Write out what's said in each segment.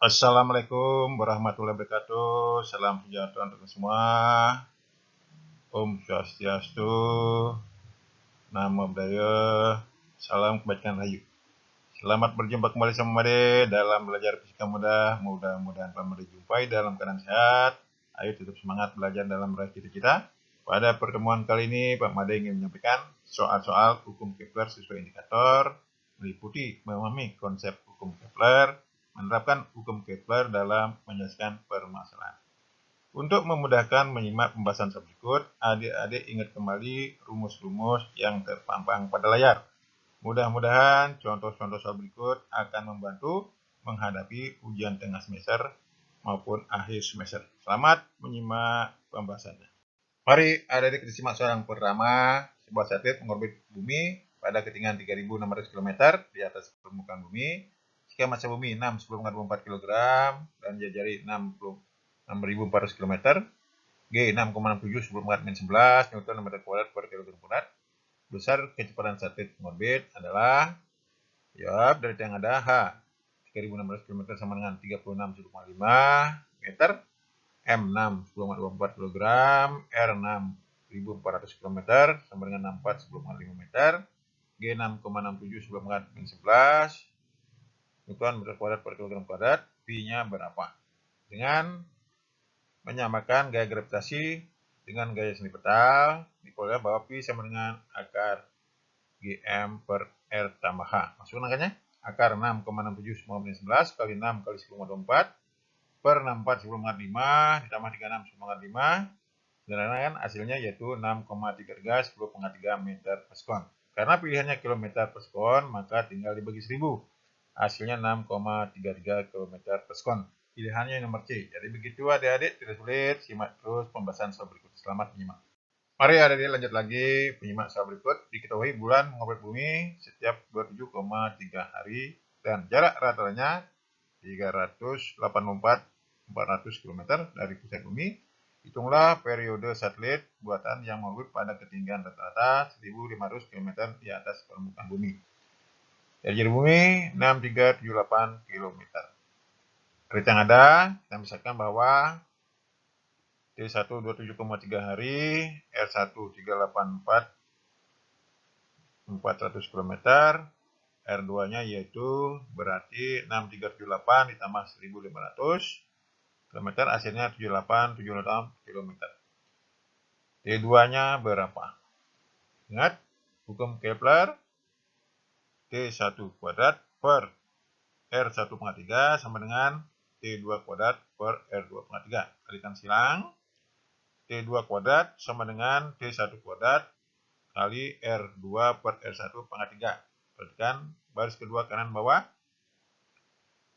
Assalamualaikum warahmatullahi wabarakatuh. Salam sejahtera untuk semua. Om Swastiastu, Namo Buddhaya, salam kebaikan rahayu. Selamat berjumpa kembali sama Made dalam belajar fisika mudah. Mudah-mudahan Pak Made jumpai dalam keadaan sehat. Ayo tetap semangat belajar dalam meraih cita-cita. Pada pertemuan kali ini Pak Made ingin menyampaikan soal-soal hukum Kepler sesuai indikator, meliputi memahami konsep hukum Kepler, menerapkan hukum Kepler dalam menjelaskan permasalahan. Untuk memudahkan menyimak pembahasan berikut, adik-adik ingat kembali rumus-rumus yang terpampang pada layar. Mudah-mudahan contoh-contoh soal berikut akan membantu menghadapi ujian tengah semester maupun akhir semester. Selamat menyimak pembahasannya. Mari adik-adik disimak soal yang pertama. Sebuah satelit mengorbit bumi pada ketinggian 3.600 km di atas permukaan bumi. Jika massa bumi 6,10 kg dan jari 6.400 km, G 6,67 10 Newton meter kuadrat per kilogram kuadrat. Besar kecepatan satelit mengorbit adalah, jawab dari yang ada, H 3.600 km sama dengan 36,5 meter, M 6,10,24 kg, R 6.400 km sama dengan 64,5 meter, G 6,67 10 Newton meter kuadrat per kilogram kuadrat. Pi-nya berapa? Dengan menyamakan gaya gravitasi dengan gaya sentripetal, diperoleh bahwa Pi sama dengan akar Gm per R tambah H. Masuk angkanya? Akar 6,67 11 kali 6 kali 10,24 per 64 10,5 ditambah 36 10,5. Dan kan hasilnya yaitu 6,33 10,3 meter per sekon. Karena pilihannya kilometer per sekon, maka tinggal dibagi 1000. Hasilnya 6,33 km per sekon. Pilihannya nomor C. Jadi begitu adik-adik, tidak sulit. Simak terus pembahasan soal berikut. Selamat menyimak. Mari adik-adik lanjut lagi menyimak soal berikut. Diketahui bulan mengorbit bumi setiap 27,3 hari dan jarak rata-ratanya 384,400 km dari pusat bumi. Hitunglah periode satelit buatan yang mengorbit pada ketinggian rata-rata 1.500 km di atas permukaan bumi. Dari bumi 6378 km. Dari yang ada, kita misalkan bahwa T1 27,3 hari, R1 384 400 km, R2-nya yaitu berarti 6378 ditambah 1500 km, hasilnya 7878 km. T2-nya berapa? Ingat, hukum Kepler, T1 kuadrat per R1 pangkat 3 sama dengan T2 kuadrat per R2 pangkat 3. Kalikan silang, T2 kuadrat sama dengan T1 kuadrat kali R2 per R1 pangkat 3. Perhatikan baris kedua kanan bawah.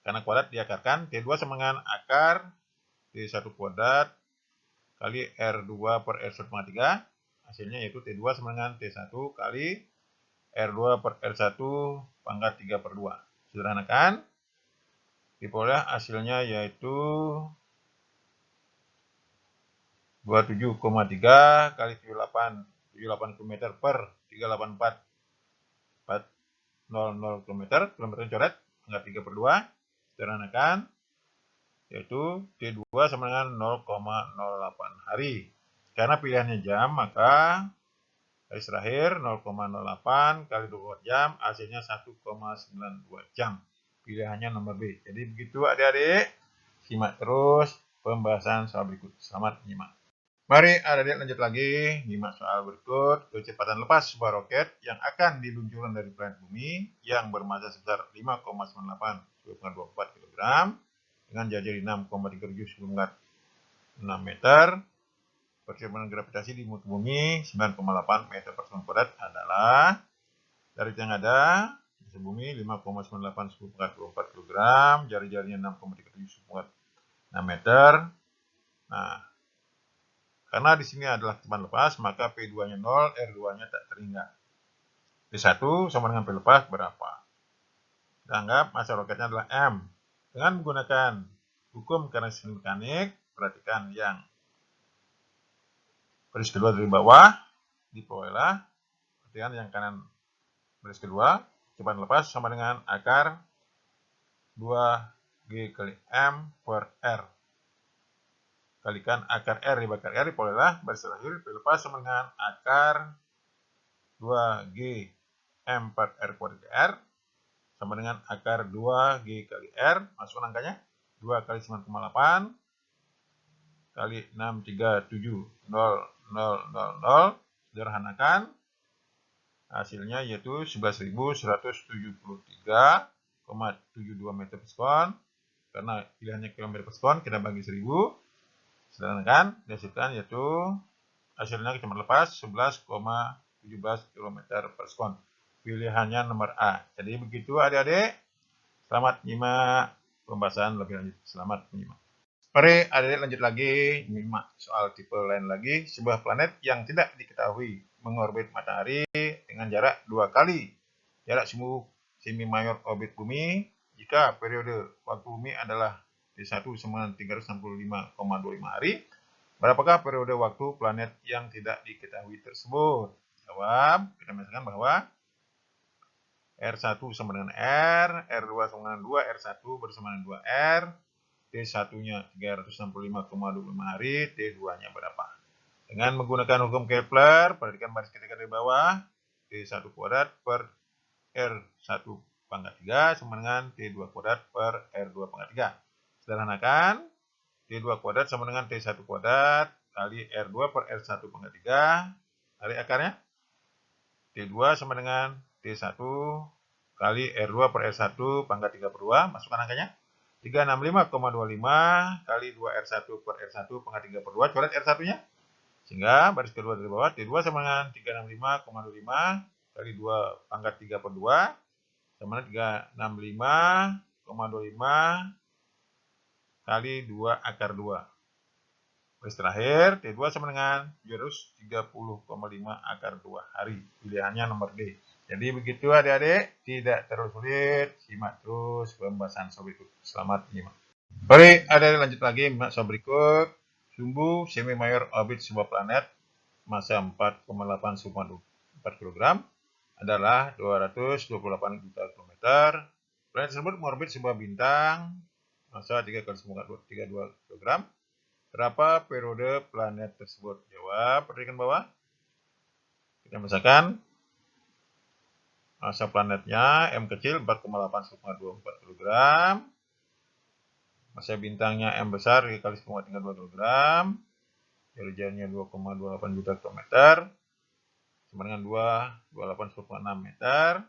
Karena kuadrat diakarkan, T2 sama dengan akar T1 kuadrat kali R2 per R1 pangkat 3. Hasilnya yaitu T2 sama dengan T1 kali R2 per R1 pangkat 3 per 2. Sederhanakan, diperoleh hasilnya yaitu 27,3 kali 78 km per 384,400 km. Kilometernya coret, pangkat 3 per 2. Sederhanakan, yaitu T2 sama dengan 0,08 hari. Karena pilihannya jam, maka garis terakhir 0,08 kali 24 jam, hasilnya 1,92 jam. Pilihannya nomor B. Jadi begitu adik-adik, simak terus pembahasan soal berikut. Selamat menyimak. Mari adik-adik lanjut lagi, nyimak soal berikut. Kecepatan lepas sebuah roket yang akan diluncurkan dari planet bumi yang bermassa sebesar 5,98 10,24 kg dengan jari 6,37 6 meter. Percepatan gravitasi di muka bumi 9,8 meter per sekon kuadrat adalah, dari yang ada, di bumi 5,98 10,24 kg, jari-jarinya 6,37 6 meter. Nah, karena di sini adalah kecepatan lepas, maka P2-nya 0, R2-nya tak terhingga. P1 sama dengan P lepas berapa? Kita anggap massa roketnya adalah M. Dengan menggunakan hukum kinesis mekanik, perhatikan yang baris kedua dari bawah, diperolehlah, perhatikan yang kanan baris kedua, kecepatan lepas sama dengan akar 2 G kali M per R. Kalikan akar R dibagi R, diperolehlah baris terakhir P lepas sama dengan akar 2G M per R kuadrat R sama dengan akar 2G kali R, masukkan angkanya, 2 kali 9,8 kali 637,0000, sederhanakan, hasilnya yaitu 11.173,72 meter per sekon. Karena pilihannya kilometer per sekon, kita bagi 1000, sederhanakan, dihasilkan yaitu hasilnya kecepatan lepas 11,17 km per sekon. Pilihannya nomor A. Jadi begitu adik-adik. Selamat menyimak pembahasan lebih lanjut. Selamat menyimak. Mari adik-adik lanjut lagi menyimak soal tipe lain lagi. Sebuah planet yang tidak diketahui mengorbit matahari dengan jarak 2 kali jarak semi mayor orbit bumi. Jika periode waktu bumi adalah T1 sama 365,25 hari, berapakah periode waktu planet yang tidak diketahui tersebut? Jawab, kita misalkan bahwa R1 sama dengan R, R2 sama dengan 2, R1 bersama dengan 2R, T1-nya 365,25 hari, T2-nya berapa? Dengan menggunakan hukum Kepler, perhatikan baris ketiga dari bawah, T1 kuadrat per R1 pangkat 3 sama dengan T2 kuadrat per R2 pangkat 3. Sederhanakan, T2 kuadrat sama dengan T1 kuadrat kali R2 per R1 pangkat 3. Tarik akarnya. T2 sama dengan T1 kali R2 per R1 pangkat 3 per 2. Masukkan angkanya. 365,25 kali 2R1 per R1 pangkat 3 per 2. Coret R1-nya. Sehingga baris kedua dari bawah, T2 sama dengan 365,25 kali 2 pangkat 3 per 2. Sama dengan 365,25 kali 2 akar 2. Baris terakhir, T2 sama dengan 730,5 akar 2 hari. Pilihannya nomor D. Jadi begitu adik-adik, tidak terlalu sulit, simak terus pembahasan soal berikut. Selamat menyimak. Mari adik-adik lanjut lagi menyimak soal berikut. Sumbu semi mayor orbit sebuah planet massa 4,8 kg adalah 228 juta kilometer. Planet tersebut mengorbit sebuah bintang massa 3 kali 32 kg. Berapa periode planet tersebut? Jawab, perhatikan bawah. Kita misalkan massa planetnya M kecil 4,824 kg. Massa bintangnya M besar 3 kali 10,32 kg. Jauhnya 2,28 juta kilometer. Sama dengan 228,6 meter.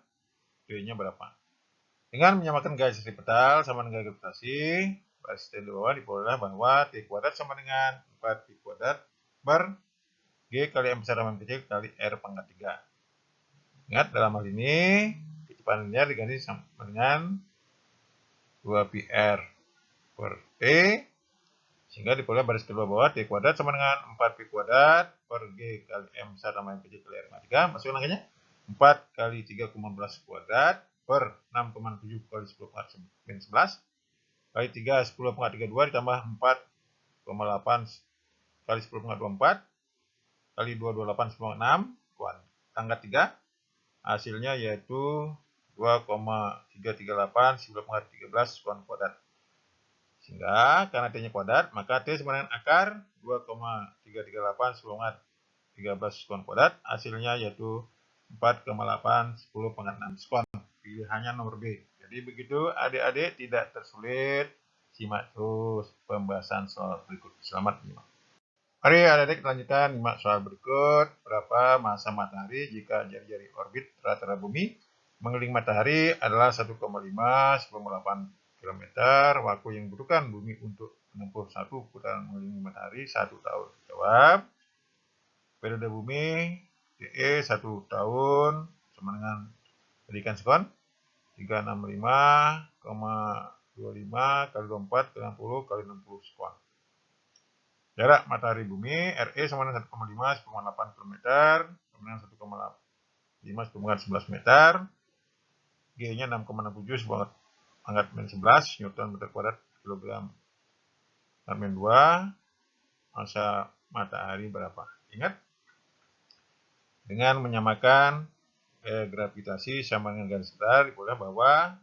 D-nya berapa? Dengan menyamakan garis petal sama dengan garis gravitasi, baris di bawah diperoleh bahwa T kuadrat sama dengan 4T kuadrat per G kali M besar M kecil kali R pangkat 3. Ingat, dalam hal ini kecepatan linear diganti sama dengan 2πr per T, sehingga diperoleh baris kedua bawah T kuadrat sama dengan 4P kuadrat per G kali M besar sama M kecil kali R pangkat 3. Masukkan angkanya, 4 kali 3,15 kuadrat per 6,7 kali 10 pangkat 11 kali 3 10 pangkat 32 ditambah 4,8 kali 10 pangkat 24 kali 228 10 pangkat 6 pangkat 3. Hasilnya yaitu 2,338 10 pangkat 13 kuadrat. Sehingga karena T-nya kuadrat, maka T sama dengan akar 2,338 10 pangkat 13 kuadrat. Hasilnya yaitu 4,8 10 pangkat 6 sekon. Pilihannya nomor B. Jadi begitu adik-adik, tidak tersulit. Simak terus pembahasan soal berikut. Selamat menyimak. Mari adik-adik lanjutkan menyimak soal berikut. Berapa massa matahari jika jari-jari orbit rata-rata bumi mengelilingi matahari adalah 1,5 10 8 km. Waktu yang dibutuhkan bumi untuk menempuh satu putaran mengelilingi matahari 1 tahun. Jawab. Periode bumi DE 1 tahun sama dengan jadikan sekon 365,25 kali 24 kali 60 kali 60 sekon. Jarak matahari bumi RE sama dengan 1,5 10,8 km sama dengan 1,5 10,11 meter. G-nya 6,67 pangkat -11 Newton meter kuadrat kilogram per -2. Massa matahari berapa? Ingat, dengan menyamakan gravitasi sama dengan garis besar, diperoleh bahwa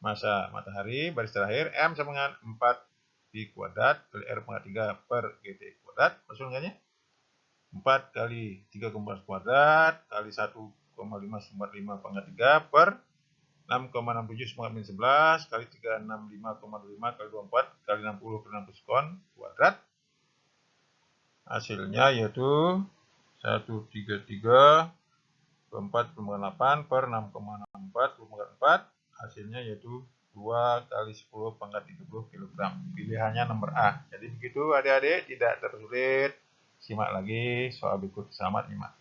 masa matahari, baris terakhir, M sama dengan 4 Pi kuadrat kali R pangkat 3 per GT kuadrat. Maksud enggaknya? 4 kali 3,4 kuadrat kali 1,595 pangkat 3 per 6,67 pangkat min 11 kali 365,25 kali 24 kali 60 kali 60 sekon kuadrat. Hasilnya yaitu 133,4 per 6,64 hasilnya yaitu 2 kali 10 pangkat 30 kg. Pilihannya nomor A. Jadi begitu adik-adik, tidak tersulit. Simak lagi soal berikut. Selamat nyimak.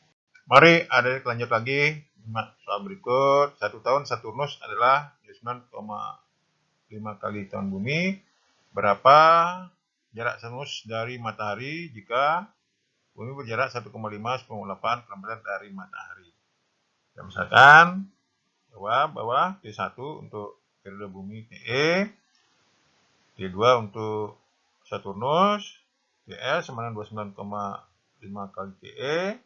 Mari adik-adik lanjut lagi. Nyimak soal berikut. 1 tahun Saturnus adalah 9,5 kali tahun bumi. Berapa jarak Saturnus dari matahari jika bumi berjarak 1,598 km dari matahari? Ya, misalkan jawab bahwa T1 untuk periode bumi TE, T2 untuk Saturnus, TS sama dengan 29,5 kali TE,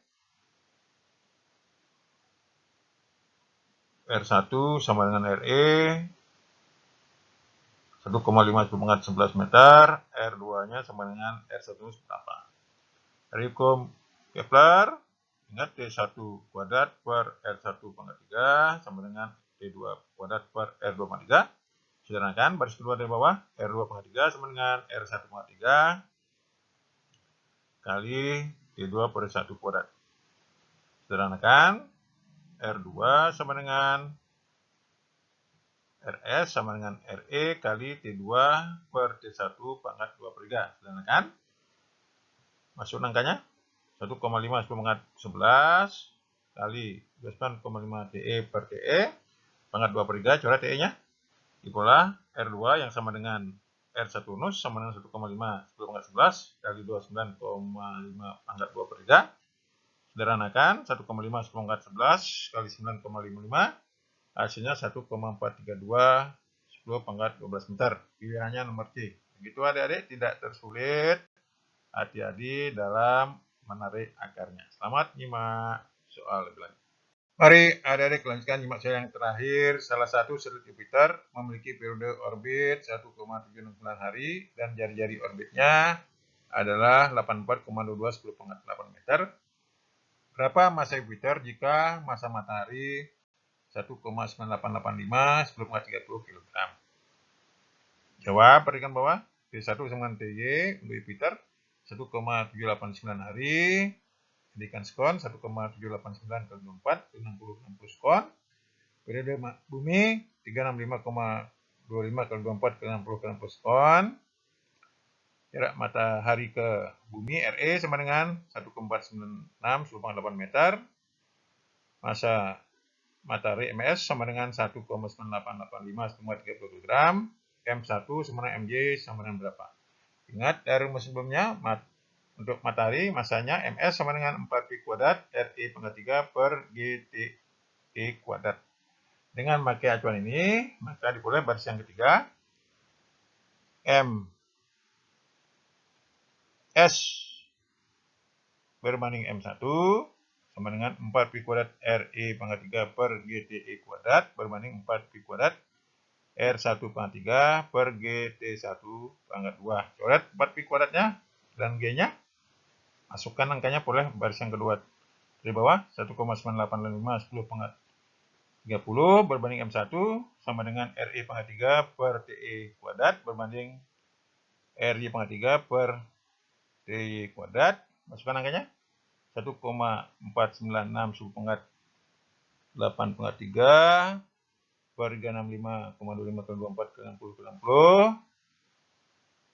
R1 sama dengan RE, 1,5 meter, R2-nya sama dengan R1 berapa? Dari hukum Kepler, ingat T1 kuadrat per R1 pangkat 3 sama dengan T2 kuadrat per R2 pangkat 3. Sederhanakan, baris kedua dari bawah, R2 pangkat 3 sama dengan R1 pangkat 3 kali T2 per 1 kuadrat. Sederhanakan, R2 sama dengan RS sama dengan RE kali T2 per T1 pangkat 2 per 3. Sederhanakan, masuk angkanya 1,5 pangkat 11 kali 29,5 TE per TE pangkat 2 per 3, coret TE-nya. Itulah R2 yang sama dengan R Saturnus sama dengan 1,5 10 pangkat 11 kali 29,5 pangkat 2 per 3. Sederhanakan, 1,5 10 pangkat 11 kali 9,55 hasilnya 1,432 10 pangkat 12 meter. Pilihannya nomor C. Begitu adik-adik, tidak tersulit. Hati-hati dalam menarik akarnya. Selamat nyimak soal lebih lanjut. Mari adik-adik lanjutkan nyimak soal yang terakhir. Salah satu satelit Jupiter memiliki periode orbit 1,769 hari dan jari-jari orbitnya adalah 84,22 10 pangkat 8 meter. Berapa massa Jupiter jika massa matahari 1,9885 10 pangkat 30 kg? Jawab, perhatikan bawah. T1 sama dengan TY untuk Jupiter 1,789 hari. Jadikan sekon 1,789 kali 24 60 sekon. Periode bumi 365,25 kali 24 kali 60 kali 60 sekon. Jarak matahari ke bumi RE sama dengan 1,496 10 pangkat 8 meter. Massa matahari MS sama dengan 1,9885 10 pangkat 30 kg. M1 sama dengan MJ sama dengan berapa? Ingat dari rumus sebelumnya, untuk matahari masanya MS sama dengan 4 Pi kuadrat RE pangkat 3 per GTE kuadrat. Dengan memakai acuan ini, maka diperoleh baris yang ketiga, MS berbanding M1 sama dengan 4 Pi kuadrat RE pangkat 3 per GTE kuadrat berbanding 4 Pi kuadrat R1 pangkat 3 per GT1 pangkat 2. Coret 4 Pi kuadratnya dan G-nya. Masukkan angkanya boleh baris yang kedua dari bawah 1,9885 10 pangkat 30 berbanding M1 sama dengan RI pangkat 3 per TE kuadrat berbanding RI pangkat 3 per TE kuadrat. Masukkan angkanya 1,496 10 pangkat 8 pangkat 3 per 365,25 kali 24 kali 60 kali 60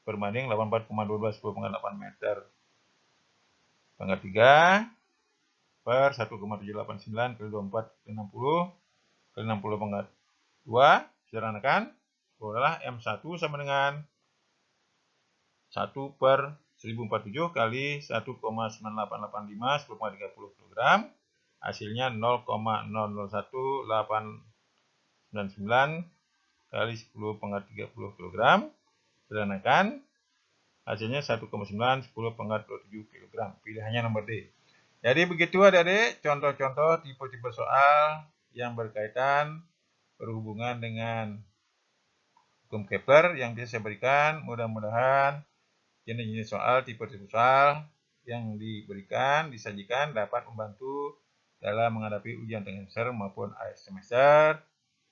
berbanding 84,12 10 pangkat 8 meter pangkat 3 per 1,789 kali 24 kali 60 kali 60 pangkat 2. Sederhanakan, adalah M1 sama dengan 1 per 1047 kali 1,9885 10 pangkat 30 kg. Hasilnya 0,001899 kali 10 pangkat 30 kg. Sederhanakan, hasilnya 1,9 10 pangkat 27 kg. Pilihannya nomor D. Jadi begitu adik-adik contoh-contoh tipe-tipe soal yang berkaitan berhubungan dengan hukum Kepler yang bisa saya berikan. Mudah-mudahan jenis-jenis soal, tipe-tipe soal yang diberikan, disajikan dapat membantu dalam menghadapi ujian tengah semester maupun akhir semester,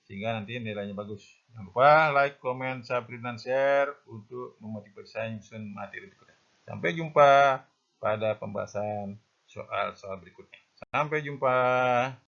sehingga nanti nilainya bagus. Jangan lupa like, comment, subscribe, dan share untuk memotivasi saya menyusun materi berikutnya. Sampai jumpa pada pembahasan soal-soal berikutnya. Sampai jumpa.